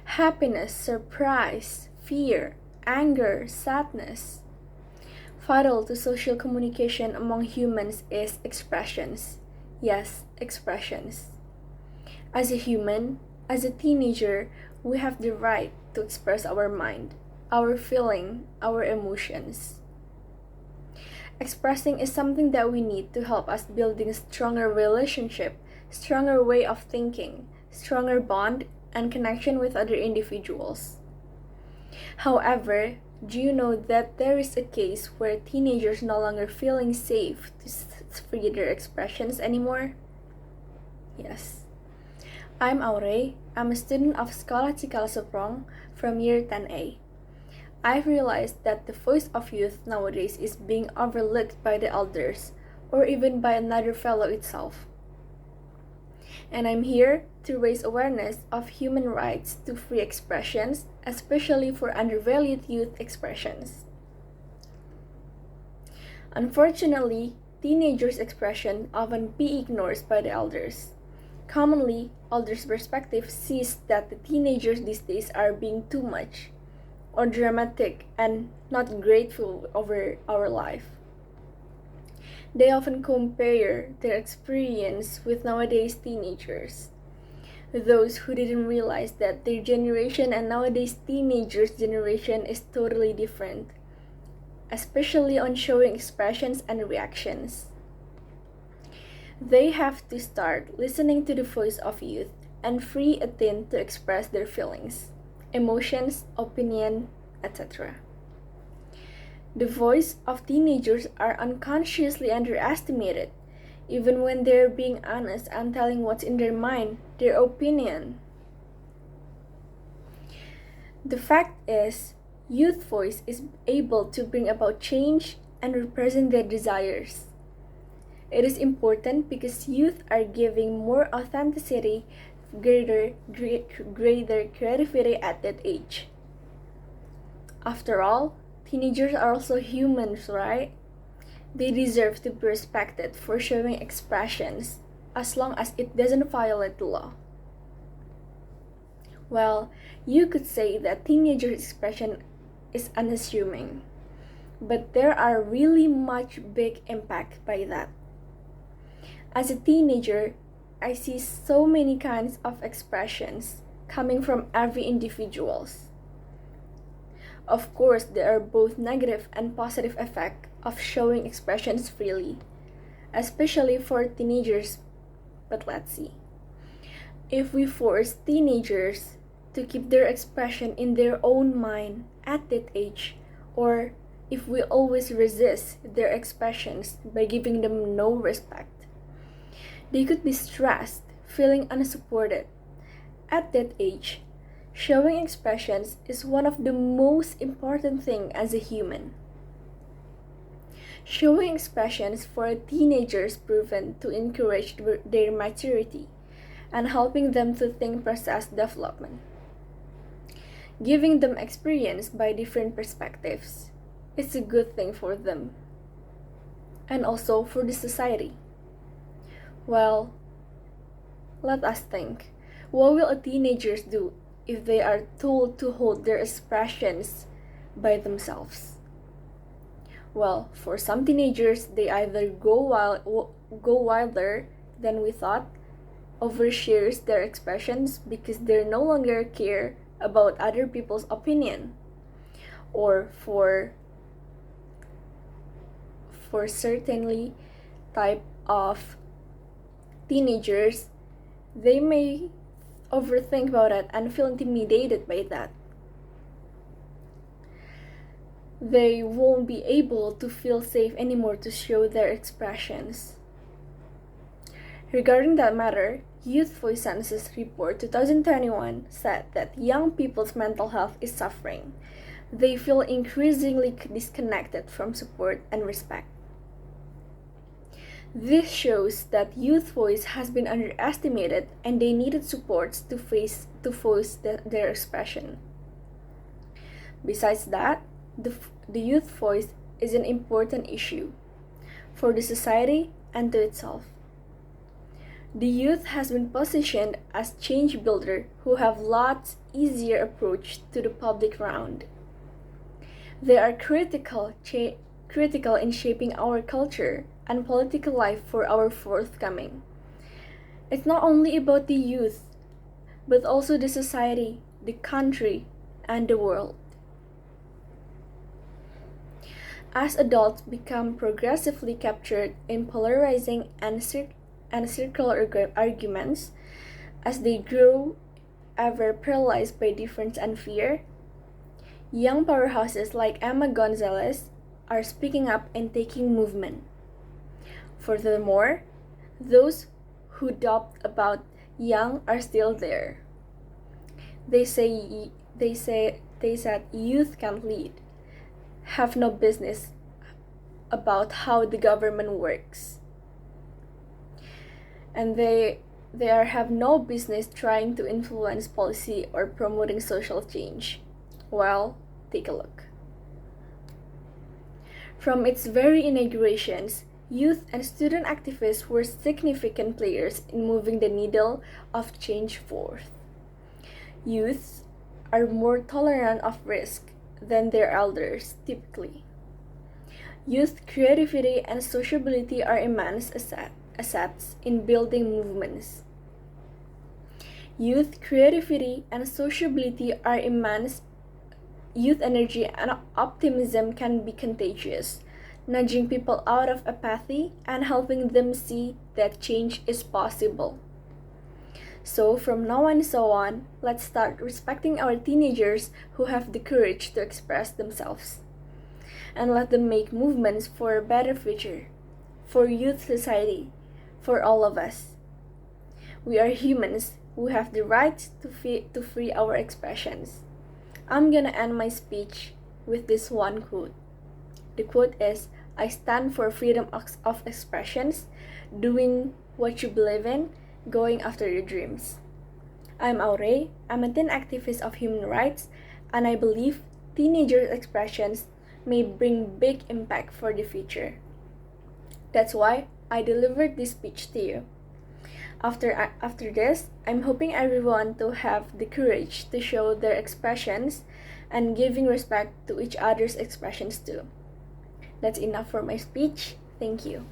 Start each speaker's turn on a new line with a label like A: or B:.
A: happiness, surprise, fear, anger, sadness. Vital to social communication among humans is expressions. Yes, expressions. As a human, as a teenager, we have the right to express our mind, our feeling, our emotions. Expressing is something that we need to help us building a stronger relationship, stronger way of thinking, stronger bond, and connection with other individuals. However, do you know that there is a case where teenagers no longer feeling safe to free their expressions anymore? Yes. I'm Aurei. I'm a student of Sekolah Cikal Soprong from Y10A. I've realized that the voice of youth nowadays is being overlooked by the elders or even by another fellow itself. And I'm here to raise awareness of human rights to free expressions, especially for undervalued youth expressions. Unfortunately, teenagers' expression often be ignored by the elders. Commonly, elders' perspective sees that the teenagers these days are being too much, or dramatic and not grateful over our life. They often compare their experience with nowadays teenagers. Those who didn't realize that their generation and nowadays teenagers' generation is totally different, especially on showing expressions and reactions. They have to start listening to the voice of youth and free a teen to express their feelings, emotions, opinion, etc. The voice of teenagers are unconsciously underestimated, even when they're being honest and telling what's in their mind, their opinion. The fact is, youth voice is able to bring about change and represent their desires. It is important because youth are giving more authenticity, greater creativity at that age. After all, teenagers are also humans, right? They deserve to be respected for showing expressions as long as it doesn't violate the law. Well, you could say that teenagers' expression is unassuming, but there are really much big impact by that. As a teenager, I see so many kinds of expressions coming from every individuals. Of course, there are both negative and positive effects of showing expressions freely, especially for teenagers. But let's see. If we force teenagers to keep their expression in their own mind at that age, or if we always resist their expressions by giving them no respect, they could be stressed, feeling unsupported. At that age, showing expressions is one of the most important things as a human. Showing expressions for teenagers proven to encourage their maturity and helping them to think process development. Giving them experience by different perspectives is a good thing for them and also for the society. Well, let us think. What will teenagers do if they are told to hold their expressions by themselves? Well, for some teenagers, they either go wilder than we thought, overshares their expressions because they no longer care about other people's opinion, or for certainly type of teenagers, they may overthink about it and feel intimidated by that. They won't be able to feel safe anymore to show their expressions. Regarding that matter, Youth Voice Census Report 2021 said that young people's mental health is suffering. They feel increasingly disconnected from support and respect. This shows that youth voice has been underestimated and they needed supports to voice their expression. Besides that, the youth voice is an important issue for the society and to itself. The youth has been positioned as change builder who have lots easier approach to the public round. They are critical in shaping our culture and political life for our forthcoming. It's not only about the youth, but also the society, the country, and the world. As adults become progressively captured in polarizing and circular arguments, as they grow ever paralyzed by difference and fear, young powerhouses like Emma Gonzalez are speaking up and taking movement. Furthermore, those who doubt about young are still there. They said youth can't lead, have no business about how the government works. And they have no business trying to influence policy or promoting social change. Well, take a look. From its very inaugurations, youth and student activists were significant players in moving the needle of change forth. Youths are more tolerant of risk than their elders, typically. Youth creativity and sociability are immense assets in building movements. Youth creativity and sociability are immense. Youth energy and optimism can be contagious, nudging people out of apathy and helping them see that change is possible. So from now and so on, let's start respecting our teenagers who have the courage to express themselves. And let them make movements for a better future, for youth society, for all of us. We are humans who have the right to free our expressions. I'm gonna end my speech with this one quote. The quote is, "I stand for freedom of expressions, doing what you believe in, going after your dreams." I'm Aurei. I'm a teen activist of human rights, and I believe teenagers' expressions may bring big impact for the future. That's why I delivered this speech to you. After this, I'm hoping everyone to have the courage to show their expressions and giving respect to each other's expressions too. That's enough for my speech. Thank you.